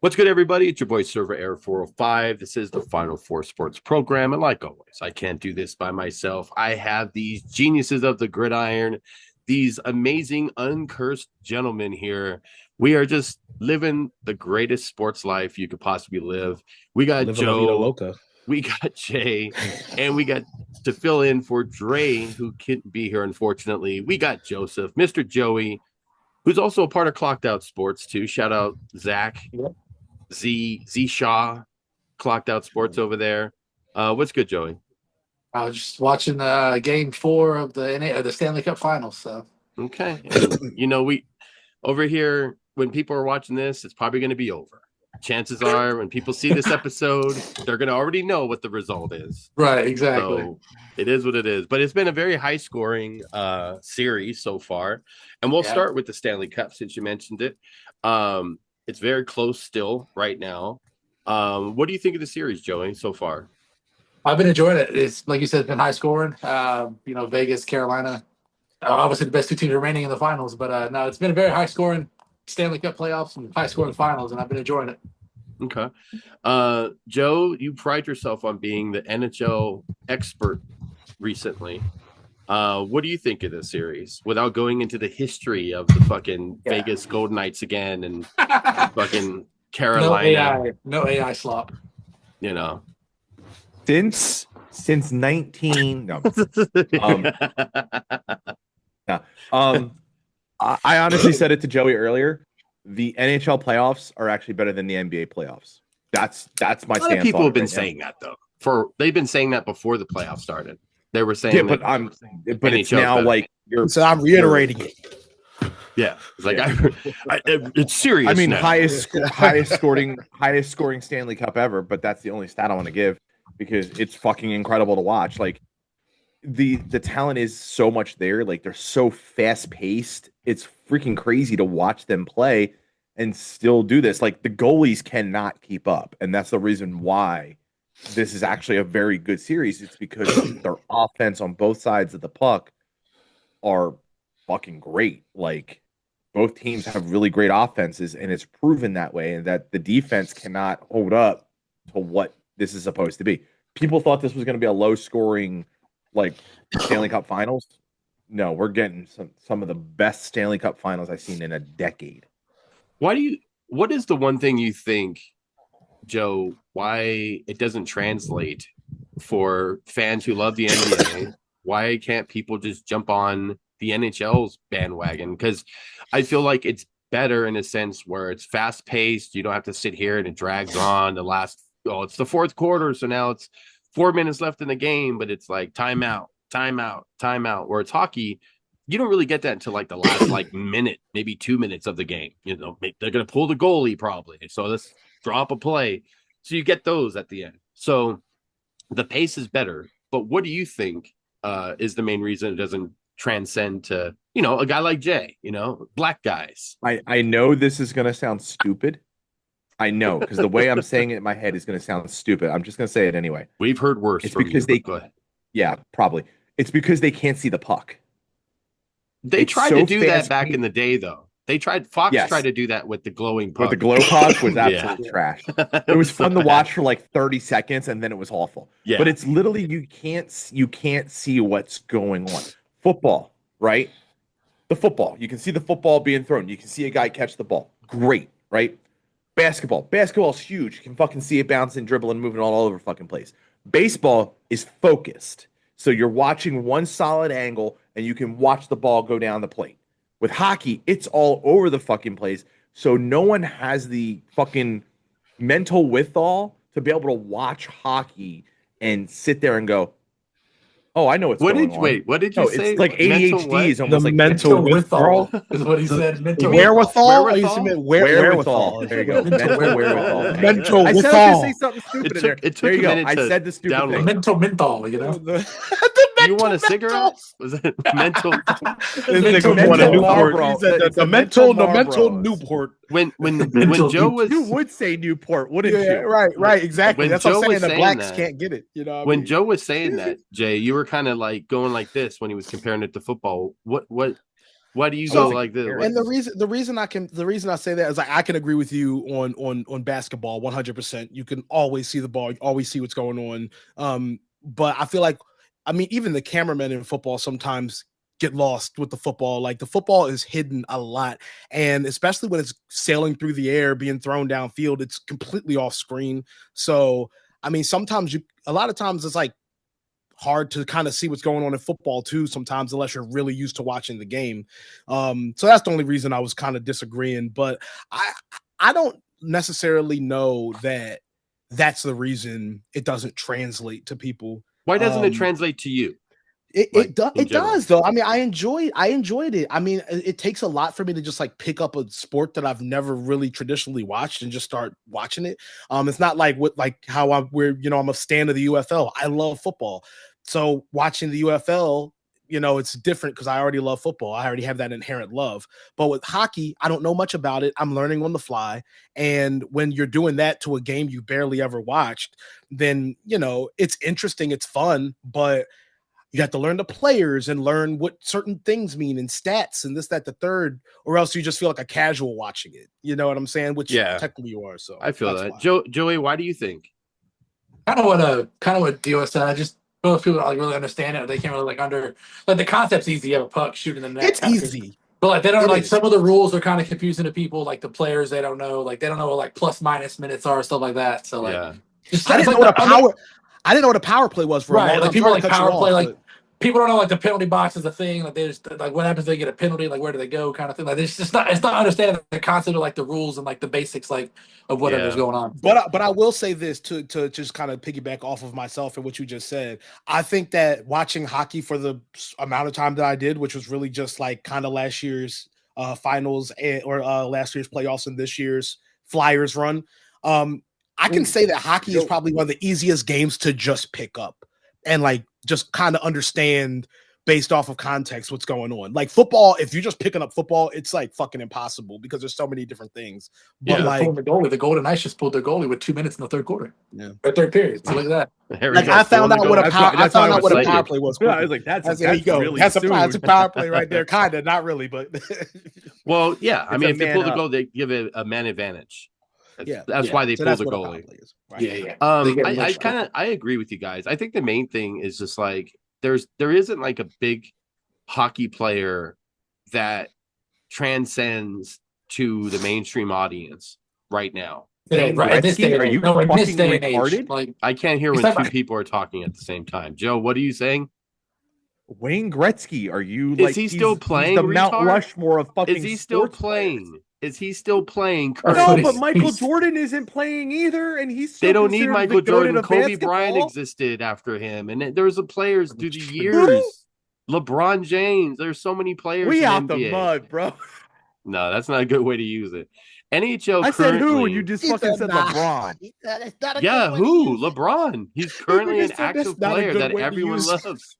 What's good, everybody? It's your boy Server Air 405. This is the Final Four Sports Program. And like always, I can't do this by myself. I have these geniuses of the gridiron, these amazing, uncursed gentlemen here. We are just living the greatest sports life you could possibly live. We got Living La Vida Joe, Loca. we got Jay, and we got to fill in for Dre, who couldn't be here, unfortunately. We got Joseph, Mr. Joey, who's also a part of Clocked Out Sports, too. Shout out, Zach. Yep. Z Shaw, Clocked Out Sports over there. What's good, Joey? I was just watching Game 4 of the Stanley Cup Finals. So Okay, and we over here when people are watching this, it's probably going to be over. Chances are, when people see this episode, they're going to already know what the result is. right, exactly. So it is what it is. But it's been a very high-scoring series so far, and we'll start with the Stanley Cup since you mentioned it. It's very close still right now. What do you think of the series, Joey, so far? I've been enjoying it. It's like you said, it's been high scoring. Vegas, Carolina, obviously the best two teams remaining in the finals. But no, it's been a very high scoring Stanley Cup playoffs and high scoring finals, and I've been enjoying it. Okay. Joe, you pride yourself on being the NHL expert recently. What do you think of this series without going into the history of the fucking Vegas Golden Knights again and fucking Carolina? No AI slop. Since 19 no. I honestly said it to Joey earlier. The NHL playoffs are actually better than the NBA playoffs. That's my stance. A lot of people have been right saying now. that though. They've been saying that before the playoffs started. They were saying, but it's now better. Like so I'm reiterating it. Yeah, it's like it's serious. I mean, now. highest scoring Stanley Cup ever, but that's the only stat I want to give because it's fucking incredible to watch. Like the talent is so much there. Like they're so fast paced. It's freaking crazy to watch them play and still do this. Like the goalies cannot keep up, and that's the reason why this is actually a very good series. It's because their offense on both sides of the puck are fucking great. Like both teams have really great offenses, and it's proven that way, and that the defense cannot hold up to what this is supposed to be. People thought this was going to be a low scoring like Stanley Cup Finals. No, we're getting some of the best Stanley Cup Finals I've seen in a decade. What is the one thing you think, Joe, why it doesn't translate for fans who love the NBA? Why can't people just jump on the NHL's bandwagon? Because I feel like it's better in a sense where it's fast paced. You don't have to sit here and it drags on it's the fourth quarter. So now it's 4 minutes left in the game, but it's like timeout. Where it's hockey, you don't really get that until like the last minute, maybe 2 minutes of the game. They're going to pull the goalie probably. So let's drop a play. So you get those at the end. So the pace is better. But what do you think is the main reason it doesn't transcend to, a guy like Jay, black guys? I know this is going to sound stupid. I know, because the way I'm saying it in my head is going to sound stupid. I'm just going to say it anyway. We've heard worse. It's because go ahead. Yeah, probably. It's because they can't see the puck. They tried to do that back in the day, though. Fox tried to do that with the glowing puck. But the glow puck was absolute trash. It was fun to watch for like 30 seconds, and then it was awful. Yeah. But it's literally you can't see what's going on. Football, right? The football. You can see the football being thrown. You can see a guy catch the ball. Great, right? Basketball's huge. You can fucking see it bouncing, dribbling, moving all over fucking place. Baseball is focused. So you're watching one solid angle and you can watch the ball go down the plate. With hockey, it's all over the fucking place. So no one has the fucking mental withal to be able to watch hockey and sit there and go, oh, I know what's going on. Wait, what did you say? It's like ADHD is almost the like mental withdrawal is what he said. Mental wherewithal. Wherewithal. There you go. Mental wherewithal. Mental I said I was going to say something stupid in there. There you go. I said the stupid thing. Mental menthol, You want a cigarette? Was it mental? The mental Newport. When Joe was, you would say Newport, wouldn't you? Right, exactly. When That's Joe what I'm saying. was The blacks that, can't get it. When Joe was saying that, Jay, you were kind of like going like this when he was comparing it to football. What Why do you So- go like this? And And the reason I say that is I can agree with you on basketball 100%. You can always see the ball, you always see what's going on. But I feel like, I mean, even the cameramen in football sometimes get lost with the football. Like the football is hidden a lot, and especially when it's sailing through the air, being thrown downfield, it's completely off screen. So I mean, a lot of times it's like hard to kind of see what's going on in football too sometimes, unless you're really used to watching the game. So that's the only reason I was kind of disagreeing, but I don't necessarily know that that's the reason it doesn't translate to people. Why doesn't it translate to you? It general? does though. I mean, I enjoyed it. I mean, it takes a lot for me to just like pick up a sport that I've never really traditionally watched and just start watching it. It's not like how I'm a fan of the UFL. I love football. So watching the UFL, it's different because I already love football. I already have that inherent love. But with hockey, I don't know much about it. I'm learning on the fly. And when you're doing that to a game you barely ever watched, then, it's interesting, it's fun, but you have to learn the players and learn what certain things mean and stats and this, that, the third, or else you just feel like a casual watching it. You know what I'm saying? Which technically you are. So I feel that. Why. Joey, why do you think? Kind of what Dio said. I just most people don't like really understand it. They can't really the concept's easy. You have a puck shooting the net. It's easy. But like they don't It is. some of the rules are kind of confusing to people. Like the players, they don't know. Like they don't know what like plus minus minutes are, stuff like that. So like, I didn't know what a power play was for a long time. Like people like power play, like people don't know like the penalty box is a thing. Like they just like what happens if they get a penalty? Like where do they go? Kind of thing. Like it's not understanding the concept of like the rules and like the basics like of whatever's going on. But I will say this to just kind of piggyback off of myself and what you just said. I think that watching hockey for the amount of time that I did, which was really just like kind of last year's finals or last year's playoffs and this year's Flyers run, I can say that hockey is probably one of the easiest games to just pick up and like just kind of understand based off of context what's going on. Like football, if you're just picking up football, it's like fucking impossible because there's so many different things. But like the Golden Knights just pulled their goalie with 2 minutes in the third quarter. Yeah. Or third period. So look at that. Like I found out what a power play was. Yeah, I was like, that's really that's a power play right there. Kind of, not really, but well, yeah. I mean, if they pull the goal, they give it a man advantage. That's why they pull the goalie. Right. I agree with you guys. I think the main thing is just like there isn't like a big hockey player that transcends to the mainstream audience right now. Right, this day, are you in this fucking day and retarded? age, like I can't hear when two people are talking at the same time. Joe, what are you saying? Wayne Gretzky, are you Is he still playing? He's the Mount Rushmore of fucking. Is he still playing? Players. Is he still playing? No, but Michael Jordan isn't playing either, and he's. They don't need Michael Jordan. Kobe Bryant existed after him, and there's the players through the years. LeBron James. There's so many players. We in out NBA. the mud, bro. No, that's not a good way to use it. NHL. I said who, and you just fucking said LeBron. Yeah, who? LeBron. He's currently an active player that everyone loves.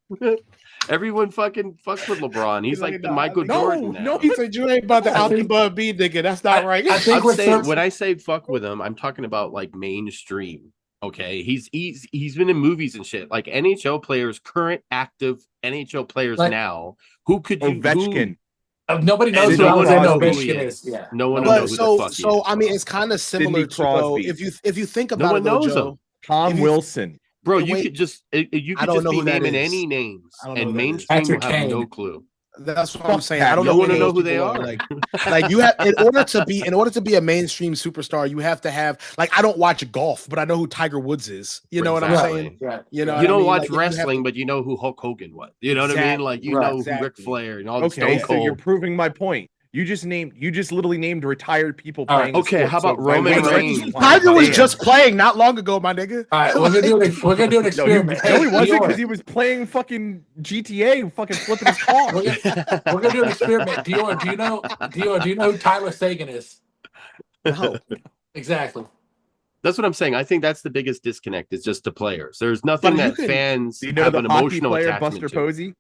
Everyone fucking fucks with LeBron. He's like the Michael Jordan now. No, he said you ain't about to out the bud B nigga. That's not right. I think when I say fuck with him, I'm talking about like mainstream. Okay, he's been in movies and shit. Like NHL players, current active NHL players now. Who could you? Ovechkin. Nobody knows who Ovechkin is. Yeah, no one knows who the fuck he is. So I mean, it's kind of similar to though, if you think about it, knows Joe, him. Tom Wilson. Bro, you could just be naming any names, and mainstream will have no clue. That's what I'm saying. I don't know who they are. Like you have in order to be a mainstream superstar, you have to have like I don't watch golf, but I know who Tiger Woods is. You know what I'm saying? Right. You know, you don't watch wrestling, but you know who Hulk Hogan was. You know what I mean? Like you know who Ric Flair and all the Stone Cold. So you're proving my point. You just literally named retired people playing. Okay, how about Roman Reigns? Tiger was just playing not long ago, my nigga. All right, we're gonna do an experiment. No, he wasn't because he was playing fucking GTA, fucking flipping his car. We're gonna do an experiment. Dior, do you know who Tyler Sagan is? No. Exactly. That's what I'm saying. I think that's the biggest disconnect. It's just the players. There's nothing that fans Do you know have the an hockey emotional player attachment Buster to. Posey?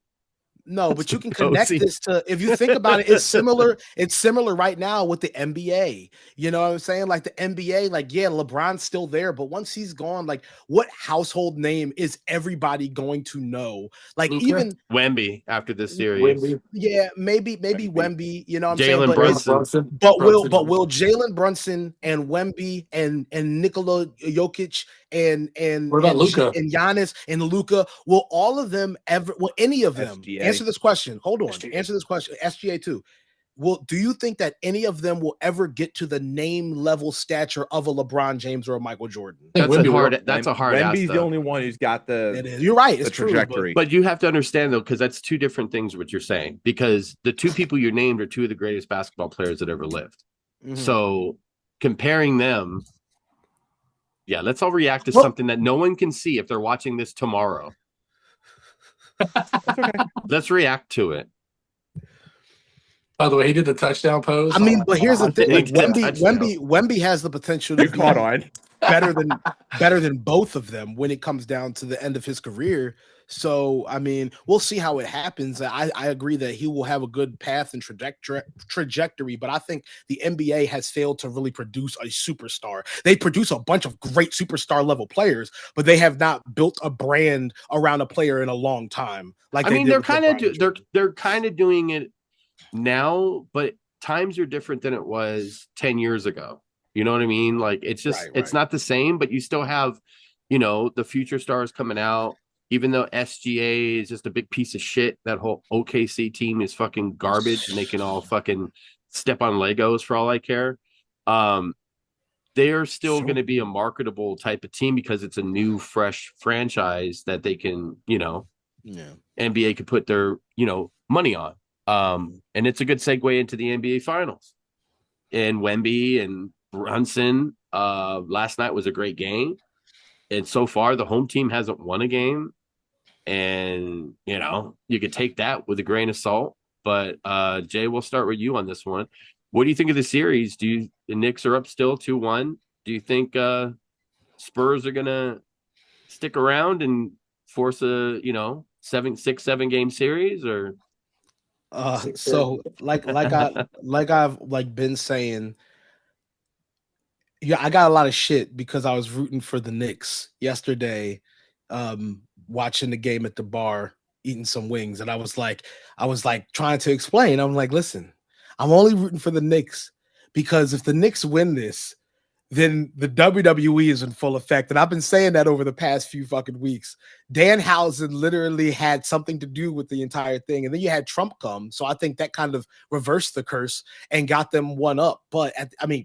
No, but you can connect Cozy. this to, if you think about it, it's similar. It's similar right now with the NBA. You know what I'm saying? Like the NBA, like, yeah, LeBron's still there, but once he's gone, like, what household name is everybody going to know? Like, Luka? even Wemby after this series. Wemby. yeah, maybe Wemby, you know what I'm saying? Jalen But it's Brunson. will Jalen Brunson and Wemby and Nikola Jokic What about Luka? and Giannis and Luca, will all of them ever, will any of them SGA. answer this question? Hold on, SGA. answer this question. SGA too. Do you think that any of them will ever get to the name level stature of a LeBron James or a Michael Jordan? That's Wemby a will. hard. That's a hard ask. Wemby's the Though. only one who's got It is. You're right. It's the trajectory. But you have to understand though, because that's two different things. What you're saying, because the two people you named are two of the greatest basketball players that ever lived. Mhm. So comparing them, yeah, let's all react to something that no one can see if they're watching this tomorrow. That's okay. Let's react to it. By the way, he did the touchdown pose. I mean, but here's the thing: like Touchdown. Wemby has the potential to You be caught on. better than both of them when it comes down to the end of his career. So, I mean, we'll see how it happens. I agree that he will have a good path and trajectory, but I think the NBA has failed to really produce a superstar. They produce a bunch of great superstar level players, but they have not built a brand around a player in a long time. Like, I mean, they're kind of doing it now, but times are different than it was 10 years ago. You know what I mean? Like, it's just it's not the same, but you still have, the future stars coming out. Even though SGA is just a big piece of shit, that whole OKC team is fucking garbage and they can all fucking step on Legos for all I care. They are still going to be a marketable type of team because it's a new, fresh franchise that they can, NBA could put their, money on. And it's a good segue into the NBA Finals. And Wemby and Brunson, last night was a great game. And so far, the home team hasn't won a game. And, you could take that with a grain of salt. But, Jay, we'll start with you on this one. What do you think of the series? The Knicks are up still 2-1. Do you think Spurs are going to stick around and force a, 7 game series or? So like I've been saying, yeah, I got a lot of shit because I was rooting for the Knicks yesterday, watching the game at the bar, eating some wings, and I was like trying to explain. I'm like, listen, I'm only rooting for the Knicks because if the Knicks win this, then the WWE is in full effect. And I've been saying that over the past few fucking weeks. Danhausen literally had something to do with the entire thing. And then you had Trump come. So I think that kind of reversed the curse and got them one up. But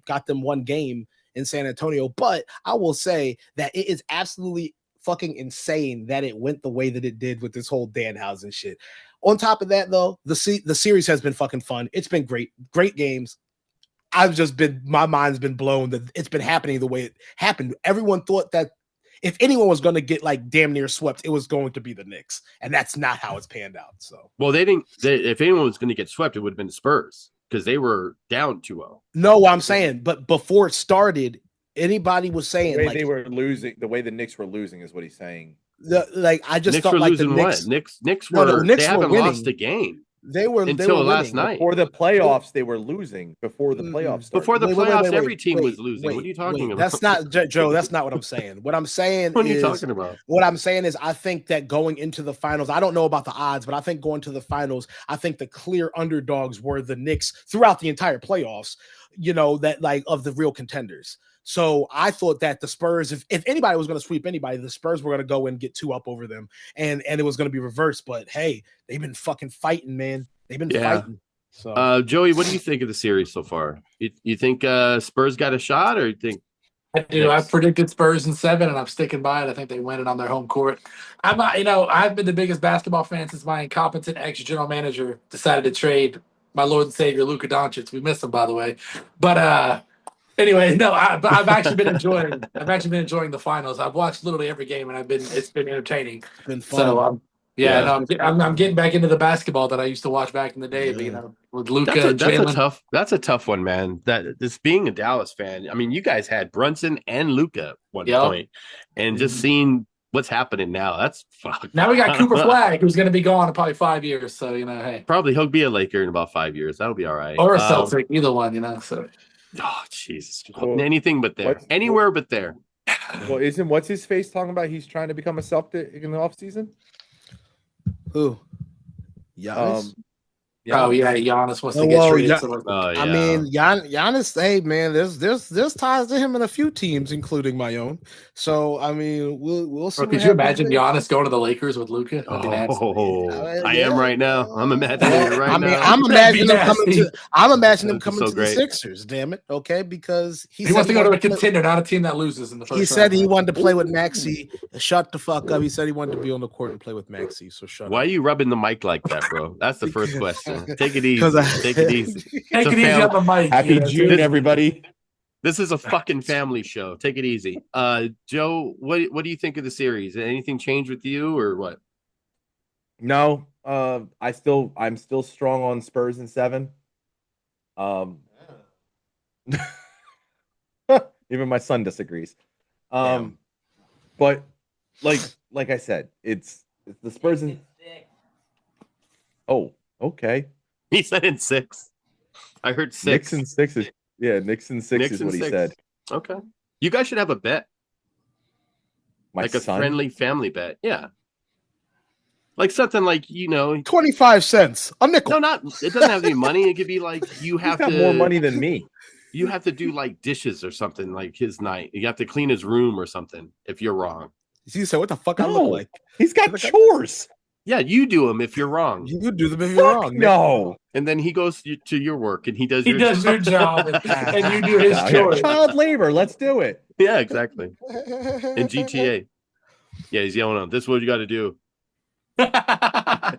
got them one game in San Antonio. But I will say that it is absolutely fucking insane that it went the way that it did with this whole Danhausen shit. On top of that, though, the series has been fucking fun. It's been great games. My mind's been blown that it's been happening the way it happened. Everyone thought that if anyone was going to get like damn near swept, it was going to be the Knicks, and that's not how it's panned out. So, well, they didn't. If anyone was going to get swept, it would have been the Spurs because they were down 2-0. No, what I'm saying, but before it started, anybody was saying the way they were losing, the way the Knicks were losing is what he's saying. I just Knicks thought were like losing the Knicks. What? Knicks were. They haven't lost a game. They were last night. Before the playoffs, they were losing. Before the playoffs started. Before the playoffs, every team was losing. What are you talking about? That's not Joe. That's not what I'm saying. What I'm saying what are you talking about? What I'm saying is I think that going into the finals, I don't know about the odds, but I think going to the finals, I think the clear underdogs were the Knicks throughout the entire playoffs, that like of the real contenders. So I thought that the Spurs, if anybody was going to sweep anybody, the Spurs were going to go and get 2 up over them, and it was going to be reversed. But hey, they've been fucking fighting, man. They've been fighting. So, Joey, what do you think of the series so far? You think Spurs got a shot, or you think? I do. I predicted Spurs in 7, and I'm sticking by it. I think they win it on their home court. I've been the biggest basketball fan since my incompetent ex-general manager decided to trade my Lord and Savior Luka Doncic. We miss him, by the way. But anyway, no, I've actually been enjoying. I've actually been enjoying the finals. I've watched literally every game, and it's been entertaining. It's been fun. So I'm getting back into the basketball that I used to watch back in the day. Yeah. But, with Luka, that's a tough one, man. That this being a Dallas fan. I mean, you guys had Brunson and Luka at one point, and just seeing what's happening now? That's fucked. Now we got Cooper Flag, who's going to be gone in probably 5 years. So, hey. Probably he'll be a Laker in about 5 years. That'll be all right. Or a Celtic, either one, so. Oh, Jesus. Well, anything but there. Anywhere but there. Well, isn't what's his face talking about? He's trying to become a Celtic in the offseason? Who? Giannis? Oh yeah, Giannis wants to get traded. I mean, Giannis. Hey man, there's ties to him in a few teams, including my own. So I mean, we'll see. Could you imagine Giannis going to the Lakers with Luka? I am right now. I'm imagining it right now. I'm imagining him coming to the Sixers. Damn it, okay? Because he wants to go to a contender, not a team that loses in the first. He said he wanted to play with Maxey. Shut the fuck up. He said he wanted to be on the court and play with Maxey. So shut up. Why are you rubbing the mic like that, bro? That's the first question. Take it easy. Take it easy. Take it easy on the mic. Happy June, everybody. This is a fucking family show. Take it easy. Joe, what do you think of the series? Anything change with you or what? No. I'm still strong on Spurs in 7. Even my son disagrees. But like I said, it's the Spurs in. Oh, okay. He said in 6. I heard 6. Knicks in 6 is Knicks in 6 is what he said. Okay. You guys should have a bet. My like a son? friendly family bet. Yeah. Like something like, 25 cents. A nickel. No, it doesn't have to be money. It could be like you have got more money than me. You have to do like dishes or something like his night. You have to clean his room or something if you're wrong. You say, what the fuck I look like? He's got chores. Yeah, you do them if you're wrong. You do them if you're wrong. No. And then he goes to your work and he does your job and you do his chores. Child labor. Let's do it. Yeah, exactly. In GTA. Yeah, he's yelling out, this is what you got to do. I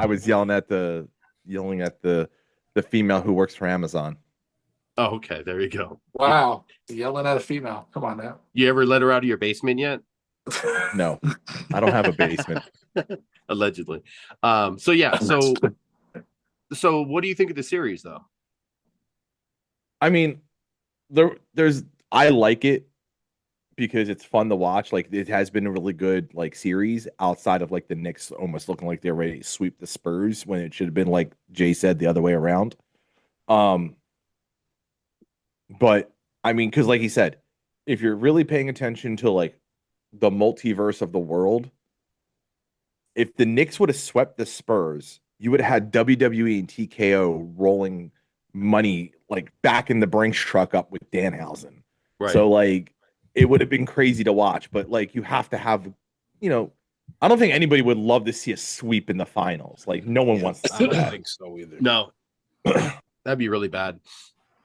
was yelling at the female who works for Amazon. Oh, okay. There you go. Wow. Yelling at a female. Come on now. You ever let her out of your basement yet? No, I don't have a basement. Allegedly. So what do you think of the series though? I mean, I like it because it's fun to watch. Like it has been a really good series outside of the Knicks almost looking like they're ready to sweep the Spurs when it should have been, like Jay said, the other way around. But I mean, because like he said, if you're really paying attention to the multiverse of the world, if the Knicks would have swept the Spurs, you would have had WWE and TKO rolling money back in the Brinks truck up with Danhausen. Right. So it would have been crazy to watch, but you have to have, I don't think anybody would love to see a sweep in the finals. No one wants to see that. I don't think so either. No. That'd be really bad.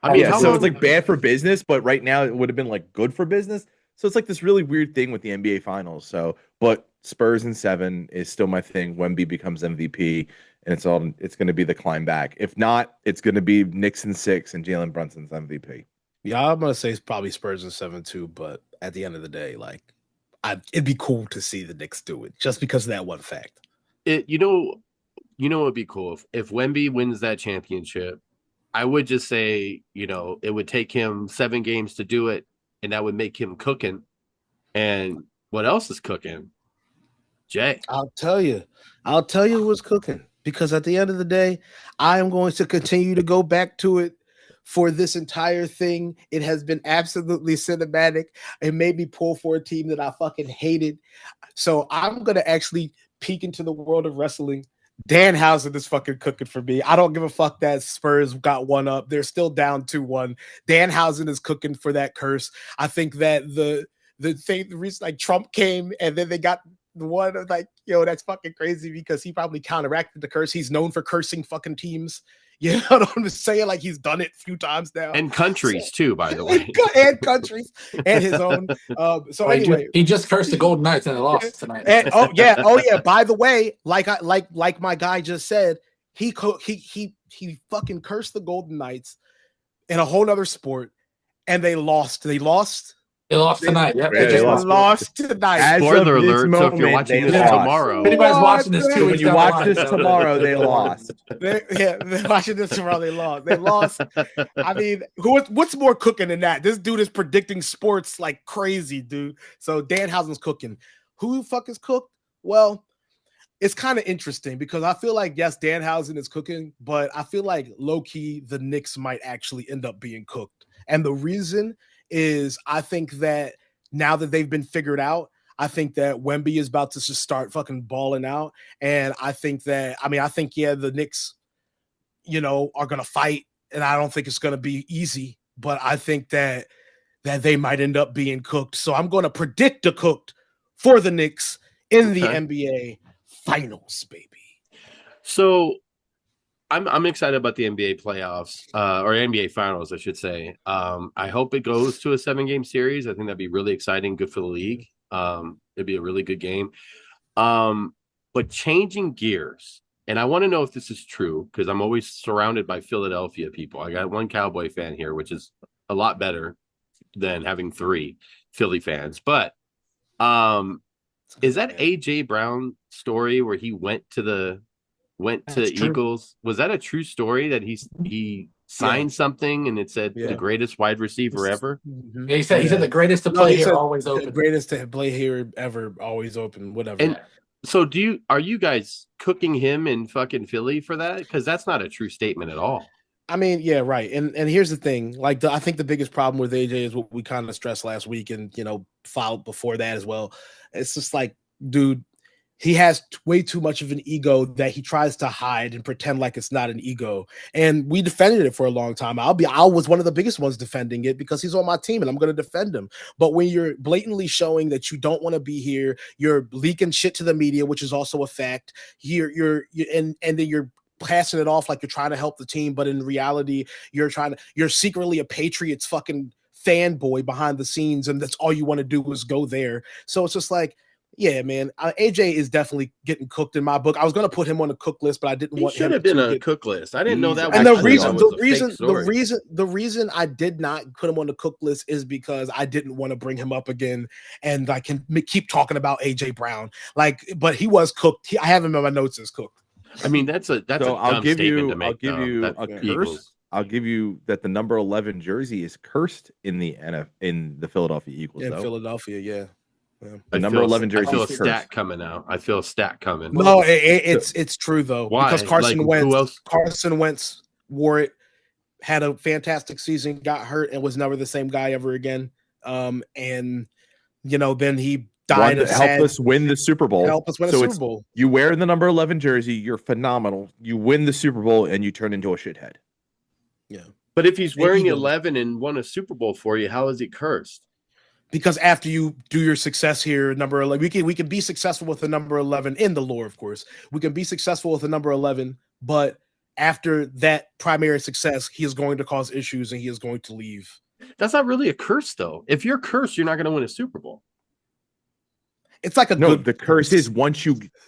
So it's bad for business, but right now it would have been good for business. So it's this really weird thing with the NBA finals. So, but Spurs in 7 is still my thing. Wemby becomes MVP and it's going to be the climb back. If not, it's going to be Knicks in 6 and Jalen Brunson's MVP. Yeah, I'm going to say it's probably Spurs in 7 too. But at the end of the day, it'd be cool to see the Knicks do it just because of that one fact. It'd be cool if Wemby wins that championship. I would just say, it would take him 7 games to do it, and that would make him cooking. And what else is cooking? Jay. I'll tell you what's cooking. Because at the end of the day, I am going to continue to go back to it for this entire thing. It has been absolutely cinematic. It made me pull for a team that I fucking hated. So I'm going to actually peek into the world of wrestling. Danhausen is fucking cooking for me. I don't give a fuck that Spurs got one up. They're still down 2-1. Danhausen is cooking for that curse. I think that the reason Trump came and then they got the one that's fucking crazy because he probably counteracted the curse. He's known for cursing fucking teams. You know what I'm saying? He's done it a few times now. And countries too, by the way. And countries and his own. Anyway. He just cursed the Golden Knights and they lost tonight. And, oh yeah. By the way, like my guy just said, he fucking cursed the Golden Knights in a whole other sport and they lost. They lost They lost tonight. Yep. Yeah, They they just lost. lost tonight. As Spoiler of this alert. So if you're moment, watching they this lost. tomorrow, If anybody's watching this 2 So when weeks you down the watch line, this so- tomorrow, they lost. They're watching this tomorrow. They lost. They lost. I mean, what's more cooking than that? This dude is predicting sports like crazy, dude. So Danhausen's cooking. Who the fuck is cooked? Well, it's kind of interesting because I feel like, yes, Danhausen is cooking, but I feel like low-key the Knicks might actually end up being cooked. And the reason is I think that now that they've been figured out, I think that Wemby is about to just start fucking balling out. And I think that, yeah, the Knicks, are going to fight. And I don't think it's going to be easy, but I think that they might end up being cooked. So I'm going to predict a cooked for the Knicks in the NBA Finals, baby. So I'm excited about the NBA playoffs, or NBA Finals, I should say. I hope it goes to a 7-game series. I think that'd be really exciting, good for the league. It'd be a really good game. But changing gears, and I want to know if this is true because I'm always surrounded by Philadelphia people. I got one Cowboy fan here, which is a lot better than having 3 Philly fans. But is that AJ Brown story where he went to Eagles? Was that a true story that he signed something and it said the greatest wide receiver ever? Mm-hmm. Yeah, he said the greatest to play here, always open. The greatest to play here ever, always open, whatever. And so are you guys cooking him in fucking Philly for that? Because that's not a true statement at all. I mean, yeah, right. And here's the thing. Like, I think the biggest problem with AJ is what we kind of stressed last week and, filed before that as well. It's just like, dude, he has way too much of an ego that he tries to hide and pretend like it's not an ego. And we defended it for a long time. I was one of the biggest ones defending it because he's on my team and I'm going to defend him. But when you're blatantly showing that you don't want to be here, you're leaking shit to the media, which is also a fact. And then you're passing it off like you're trying to help the team, but in reality, you're secretly a Patriots fucking fanboy behind the scenes, and that's all you want to do is go there. So it's just like, yeah, man, AJ is definitely getting cooked in my book. I was going to put him on the cook list, but I didn't want him to. He should have been a cook list. I didn't know that. And the reason I did not put him on the cook list is because I didn't want to bring him up again, and I can keep talking about AJ Brown. But he was cooked. I have him in my notes as cooked. I mean, that's a dumb statement to make. I'll give you a curse. I'll give you that the number 11 jersey is cursed in the Philadelphia Eagles. In Philadelphia, yeah. The number 11 jersey. I feel a stat coming out. I feel a stat coming. No, it's true though. Why? Because Carson Wentz wore it, had a fantastic season, got hurt, and was never the same guy ever again. And then he died. Helped us win the Super Bowl. Help us win the Super Bowl. You wear the number 11 jersey, you're phenomenal. You win the Super Bowl, and you turn into a shithead. Yeah, but if he's wearing 11 and won a Super Bowl for you, how is he cursed? Because after you do your success here, number 11, we can be successful with the number 11 in the lore, of course. We can be successful with the number 11, but after that primary success, he is going to cause issues and he is going to leave. That's not really a curse, though. If you're cursed, you're not going to win a Super Bowl. It's like the curse is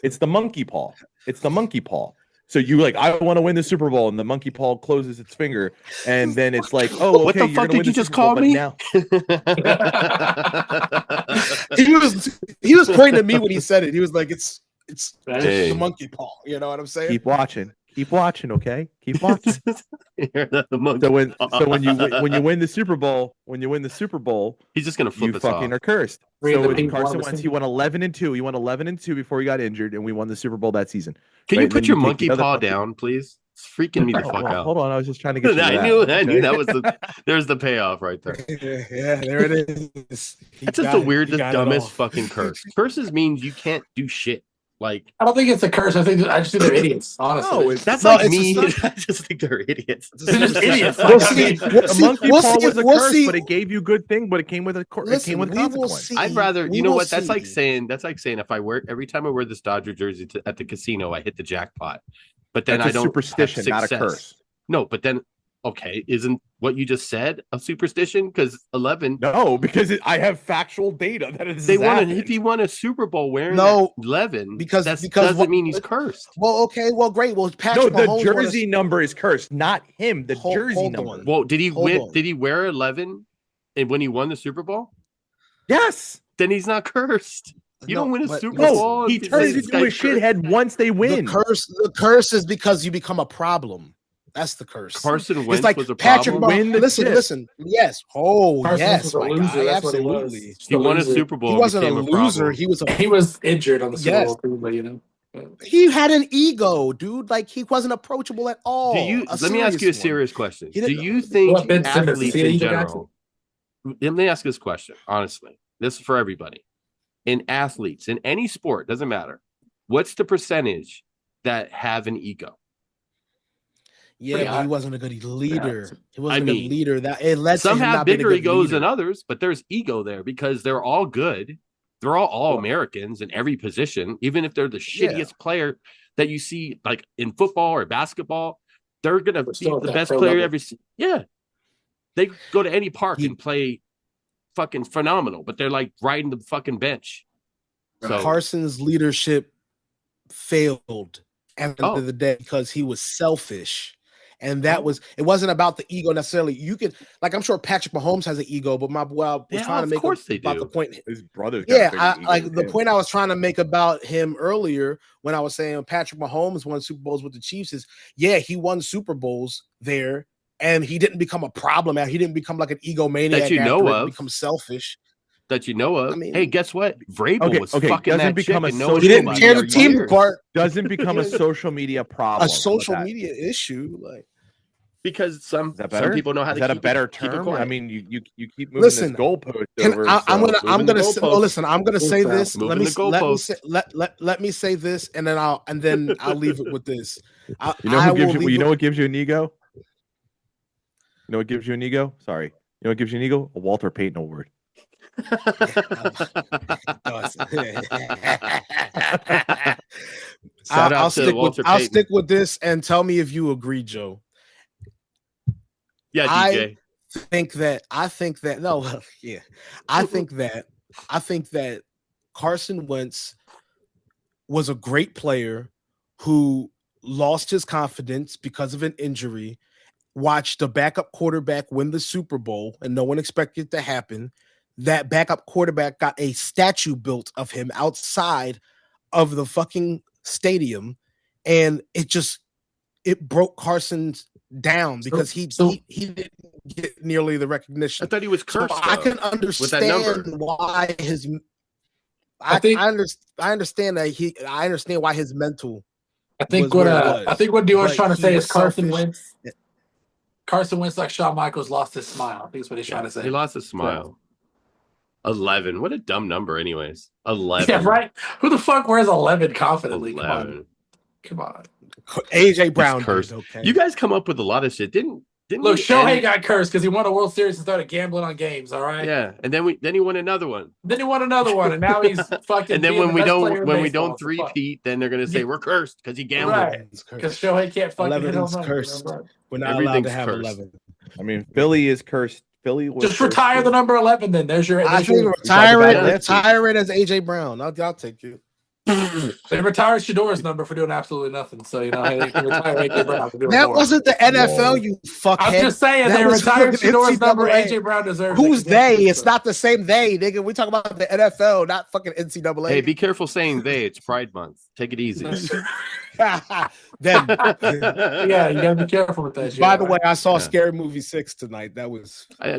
it's the monkey paw. It's the monkey paw. So I want to win the Super Bowl, and the monkey paw closes its finger, and then it's like, oh, okay, what the fuck did you just call me? Now... he was pointing at me when he said it. He was like, it's the monkey paw. You know what I'm saying? Keep watching, okay? Keep watching. So when you win the Super Bowl, he's just gonna flip us off. You fucking are cursed. So Carson Wentz, he won 11-2. He won 11-2 before he got injured, and we won the Super Bowl that season. Can you put your monkey paw down, please? It's freaking me the fuck out. Hold on, I was just trying to get you I knew that was there's the payoff right there. Yeah, there it is. That's just the weirdest, dumbest fucking curse. Curses means you can't do shit. Like, I don't think it's a curse. I just think they're idiots. Honestly, no, that's like me. I just think they're idiots. They're just idiots. A monkey paw was a curse, but it gave you good thing, but it came with a consequence. I'd rather, you know what? That's like saying if every time I wear this Dodger jersey at the casino, I hit the jackpot. But then that's I don't superstition, not a curse. No, but then okay, isn't what you just said a superstition? Because 11. No, because I have factual data that is. If he won a Super Bowl wearing 11, because doesn't mean he's cursed. Well, okay, well, great. Well, Patrick Mahomes, the jersey number is cursed, not him. The jersey number. Well, did he win? Did he wear 11 when he won the Super Bowl? Yes. Then he's not cursed. You don't win a but Super listen, Bowl. He if you turns say this into a guy's cursed. shithead once they win. The curse is because you become a problem. That's the curse. Carson Wentz It's like was a Patrick problem. Win the chip. Listen. Yes. Oh, Carson Wentz yes, was a my loser. guy. That's what he was. Absolutely. Just He a won a loser. Super Bowl. He and wasn't a became loser. problem. He was He was injured on the Super Yes. Bowl too, but he had an ego, dude. Like he wasn't approachable at all. Let me ask you a serious question. Do you think What, Ben Simmons, athletes is he in the guy? general? Let me ask this question, honestly. This is for everybody. In athletes, in any sport, doesn't matter. What's the percentage that have an ego? Yeah, but he wasn't a good leader. He wasn't a good leader. That it led some to him have not being a bigger good egos leader. than others, but there's ego there because they're all good. They're all Americans in every position, even if they're the shittiest player that you see, like in football or basketball. They're gonna be the best player ever. Yeah, they go to any park and play fucking phenomenal, but they're like riding the fucking bench. So Carson's leadership failed at the end of the day because he was selfish. And that it wasn't about the ego necessarily. You could, like, I'm sure Patrick Mahomes has an ego, but my boy I was trying to make about the point. His brother's the point I was trying to make about him earlier when I was saying Patrick Mahomes won Super Bowls with the Chiefs is, he won Super Bowls there, and he didn't become a problem. He didn't become like an egomaniac that you know of, become selfish. That you know of. I mean, hey, guess what? Vrabel was fucking doesn't that become chick a and he didn't tear the team apart. Doesn't become a social media problem. A social media issue, like because some people know how to. Is that keep a better it, keep term? it quiet. I mean, you keep moving this goalpost over. I'm gonna say this. Let me say this, and then I'll leave it with this. You know what gives you an ego? You know what gives you an ego? Sorry. You know what gives you an ego? A Walter Payton Award. I'll stick with this and tell me if you agree, Joe. Yeah, DJ. I think that Carson Wentz was a great player who lost his confidence because of an injury, watched a backup quarterback win the Super Bowl, and no one expected it to happen. That backup quarterback got a statue built of him outside of the fucking stadium, and it broke Carson's down because he didn't get nearly the recognition. I thought he was cursed. So I can understand why I understand why his mental. I think what Dio's trying to say is Carson Wentz like Shawn Michaels lost his smile. I think that's what he's trying to say. He lost his smile. 11. What a dumb number, anyways. 11. Yeah, right. Who the fuck wears 11 confidently? 11. Come on. AJ Brown cursed. Okay. You guys come up with a lot of shit. Didn't look? Shohei got cursed because he won a World Series and started gambling on games. All right. Yeah, and then he won another one. And now he's fucking. And then when we don't three-peat, then they're gonna say we're cursed because he gambled. Right. Because Shohei can't fucking hit 11's cursed. We're not allowed to have 11. I mean, Philly is cursed. Philly was just retire the number 11. Then there's your. Retire it as AJ Brown. I'll take you. They retired Shador's number for doing absolutely nothing. So they can retire AJ Brown for doing that wasn't the NFL, you fuckhead. I'm just saying they retired Shador's number. AJ Brown deserves. Who's they? It's not the same they, nigga. We talk about the NFL, not fucking NCAA. Hey, be careful saying they. It's Pride Month. Take it easy. Yeah, you gotta be careful with that shit. By the way, I saw Scary Movie 6 tonight. That was I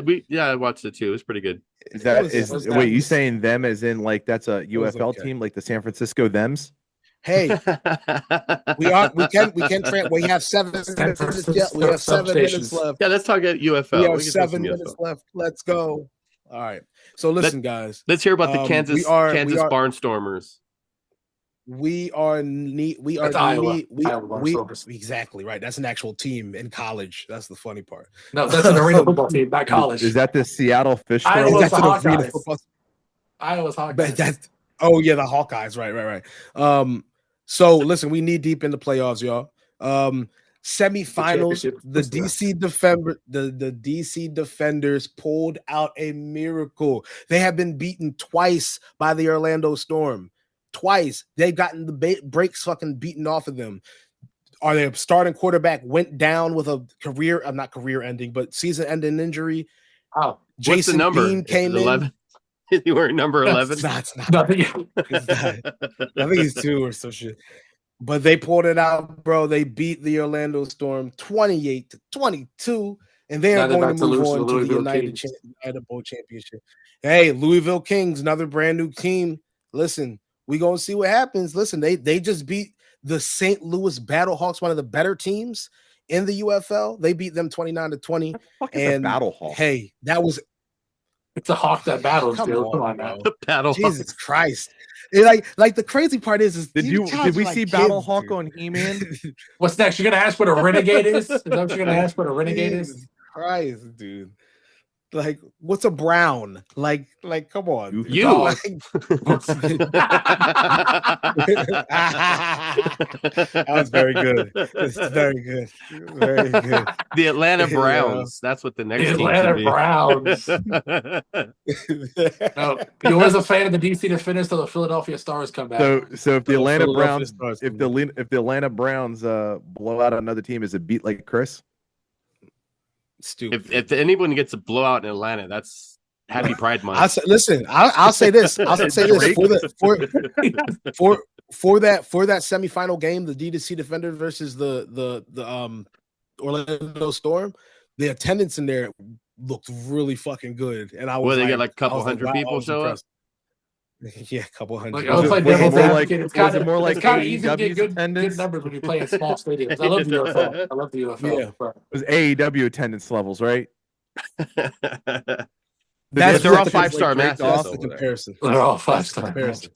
watched it too. It was pretty good. Wait, you saying them as in like that's a UFL team, like the San Francisco Thems? Hey, we have 7 minutes. We have 7 minutes left. Yeah, let's talk about UFL. We have 7 minutes left. Let's go. All right. So listen, guys. Let's hear about the Kansas Barnstormers. Exactly right. That's an actual team in college. That's the funny part. No, that's an arena football team, not college. Is that the Seattle Fish? Iowa's Hawkeyes. Hawkeyes. Oh yeah, the Hawkeyes. Right. So listen, we knee deep in the playoffs, y'all. Semifinals. The DC Defenders pulled out a miracle. They have been beaten twice by the Orlando Storm. Twice they've gotten the brakes fucking beaten off of them. Their starting quarterback went down with a not career ending, but season ending injury. Oh, Jason Bean came 11? You were number 11. It's not. Nothing. It's not. I think he's 2 or some shit. But they pulled it out, bro. They beat the Orlando Storm 28-22, and they are Now they're going to about to move lose to on the to the Louisville United Kings. United Bowl Championship. Hey, Louisville Kings, another brand new team. Listen, we gonna see what happens. Listen, they just beat the St. Louis Battlehawks, one of the better teams in the UFL. They beat them 29-20. What the fuck is a And Battlehawk? hey, that was It's a hawk that battles, come Joe. Come on, on now. bro. Battle. Jesus Christ. Like the crazy part is Did we see Battlehawk on He-Man? What's next? You're gonna ask what a renegade is? Is that what you're gonna ask what a renegade is? Jesus Christ, dude. Like, what's a brown? Like, come on. You. dude. You. Oh. Like, that was very good. It's very good. Very good. The Atlanta Yeah. Browns. That's what the next The team Atlanta should be. Browns. No, you was a fan of the DC Defenders till the Philadelphia Stars come back. So if the Atlanta Philadelphia Browns, Stars, if the Atlanta Browns blow out another team, is it beat like Chris? Stupid. if anyone gets a blowout in Atlanta, that's Happy Pride Month. I'll say this for that semifinal game, the D2C Defenders versus the Orlando Storm, the attendance in there looked really fucking good, and I was They get like a couple I was hundred wow, I people was show up. impressed. Yeah, a couple hundred. Like, I was Was like it more devil's like- advocate. It's was kind it of more like easy to get AEW's good attendance? numbers when you play in small stadiums. I love the UFL. I love the UFL. Yeah. But It was AEW attendance levels, right? That's they're all the- 5-star like, matches. That's over the there. comparison. they're all That's the 5-star. comparison,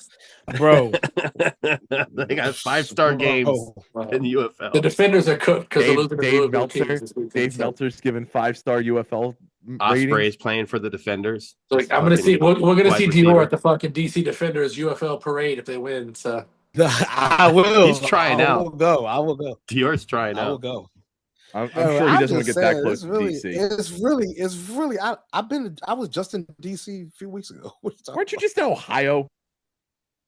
bro. They got 5-star games in the The UFL. Defenders are cooked because they're losing to the Dave Louisville Meltzer. Kings this weekend. Dave So, Meltzer's given 5-star UFL Osprey ratings. is playing for the Defenders. like, I'm gonna see. We're gonna wide see receiver. Dior at the fucking DC Defenders UFL parade if they win. So I will. He's trying I out. will go. I will go. Dior's trying I will out. go. I'm Yo, sure he I'm doesn't want to just get that saying, close to DC. It's really. I was just in DC a few weeks ago. What are you talking Weren't you about? just in Ohio?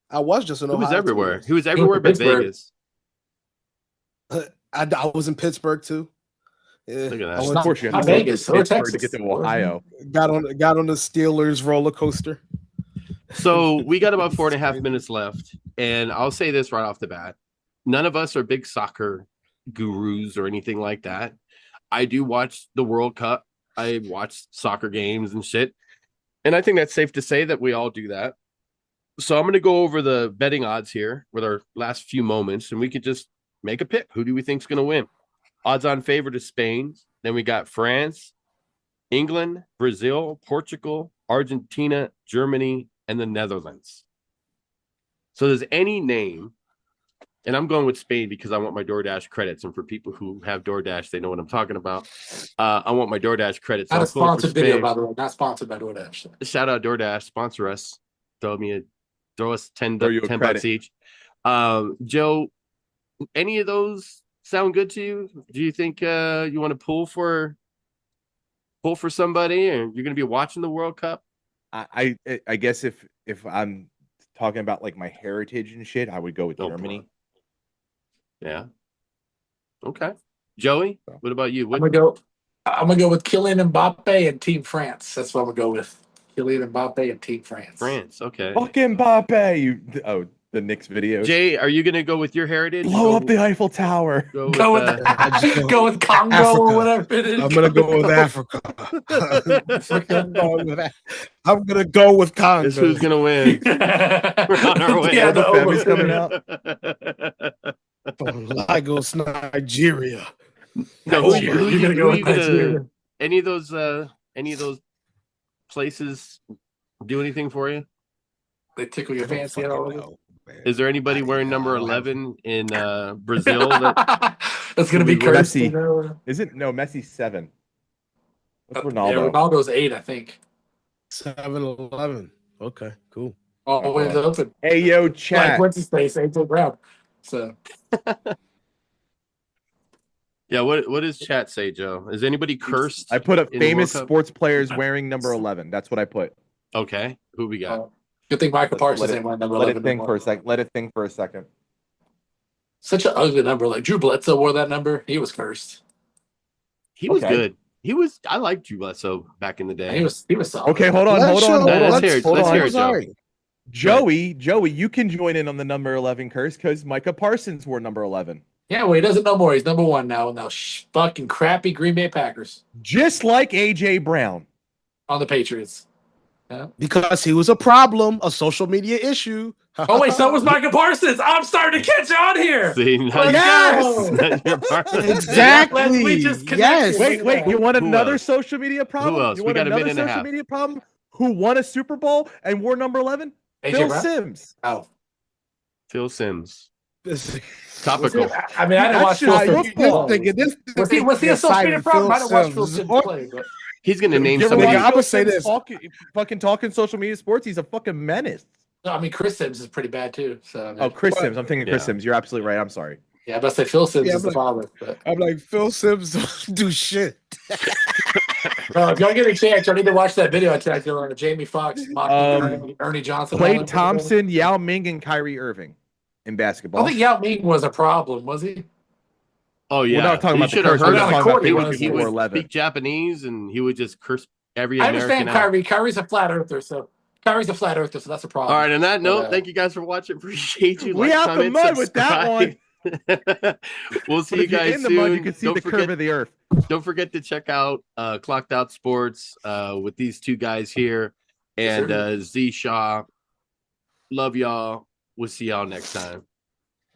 I was just in He Ohio. was everywhere. too. He was everywhere but Pittsburgh. Vegas. I was in Pittsburgh too. Yeah. Look at that. I Of went course, you not have to go Vegas, to or Pittsburgh to Texas. get to Ohio. got on the Steelers roller coaster. So we got about 4.5 minutes left, and I'll say this right off the bat: none of us are big soccer gurus or anything like that. I do watch the World Cup. I watch soccer games and shit, and I think that's safe to say that we all do that. So I'm going to go over the betting odds here with our last few moments, and we could just make a pick. Who do we think is going to win? Odds-on favorite is Spain. Then we got France, England, Brazil, Portugal, Argentina, Germany, and the Netherlands. So there's any name, and I'm going with Spain because I want my DoorDash credits. And for people who have DoorDash, they know what I'm talking about. I want my DoorDash credits. Not a So I'm going for sponsored video, Spain. by the way. Not sponsored by DoorDash. Shout out DoorDash, sponsor us. Throw us 10 Throw you a bucks credit. each. Joe, any of those sound good to you? Do you think you want to pull for somebody, or you're going to be watching the World Cup? I guess if I'm talking about like my heritage and shit, I would go with Oh, Germany. boy. Yeah. Okay. Joey, what about you? I'm gonna go with Kylian Mbappe and Team France. That's what I'm gonna go with. Kylian Mbappe and Team France. France. Okay. Fucking Mbappe! The Knicks videos. Jay, are you going to go with your heritage? Blow up the Eiffel Tower. Go with, Go with go with Congo Africa. or whatever it is. I'm gonna go with Africa. I'm gonna go with Congo. Guess who's going to win? We're on our way. Yeah, the the Femi's over. coming out. Lagos, Nigeria. No, You're gonna go with Nigeria. any of those places do anything for you? They tickle your fancy at all. Is there anybody wearing number 11 in Brazil? That's gonna be Messi. cursed. You know? Is it? No, Messi's 7. What's Yeah, Ronaldo? Ronaldo's 8, I think. 7-Eleven. Okay, cool. Always open. Hey, yo, Like chat. what's his face? AJ Brown. So Yeah, what does chat say, Joe? Is anybody cursed? I put up in the famous World Cup? sports players wearing number 11. That's what I put. Okay, who we got? good thing Michael Parsons Let it- ain't wearing number Let 11. it think anymore. for a second. Let it think for a second. Such an ugly number. Like Drew Bledsoe wore that number. He was cursed. He was Okay. good. I liked Drew Bledsoe back in the day. He was solid. Okay, hold on. Let's hear it, Joe. Sorry. Joey, you can join in on the number 11 curse because Micah Parsons wore number 11. Yeah, well, he doesn't know more. He's number 1 now. Now, fucking crappy Green Bay Packers Just like AJ Brown. on the Patriots. Yeah. Because he was a problem, a social media issue. Oh wait, so was Micah Parsons. I'm starting to catch on here. See, Exactly. We just Yes. Wait, you want Who another else? social media problem? Who else? You We want got a another minute and a social half. media problem? Who won a Super Bowl and wore number 11? AJ Phil Brown? Sims. Oh, Phil Sims. This- Topical. I mean, I didn't watch Phil That's Sims. just play. Was he a social media problem? I didn't watch Phil Sims play, but He's gonna name You ever somebody. watch I'm gonna Phil say Sims this. fucking talking social media sports? He's a fucking menace. no, I mean Chris Sims is pretty bad too. So I mean, Oh, Chris Sims. I'm thinking Chris Yeah. Sims. You're absolutely right. I'm sorry. yeah, but I say Phil Sims Yeah, is the but- father. But I'm like, Phil Sims don't do shit. if y'all get a chance, y'all need to watch that video I tagged you on Jamie Foxx mocking Ernie Johnson. Klay Thompson, Yao Ming, and Kyrie Irving in I basketball. don't think Yao Ming was a problem, was he? Oh yeah, We're not talking you about the should have curse. heard We're him. talking about the He court, would, he he was would 11. speak Japanese and he would just curse every I American understand out. Kyrie. Kyrie's a flat earther, so Kyrie's a flat earther, so that's a problem. All right, on that note, But, thank you guys for watching. Appreciate you. We Like, out the comment, mud with that one. subscribe. We'll see But you if you're guys in the soon. mud, you can see Don't the forget, curve of the earth. don't forget to check out Clocked Out Sports with these two guys here and Yes, Z Shaw. Love y'all. We'll see y'all next time.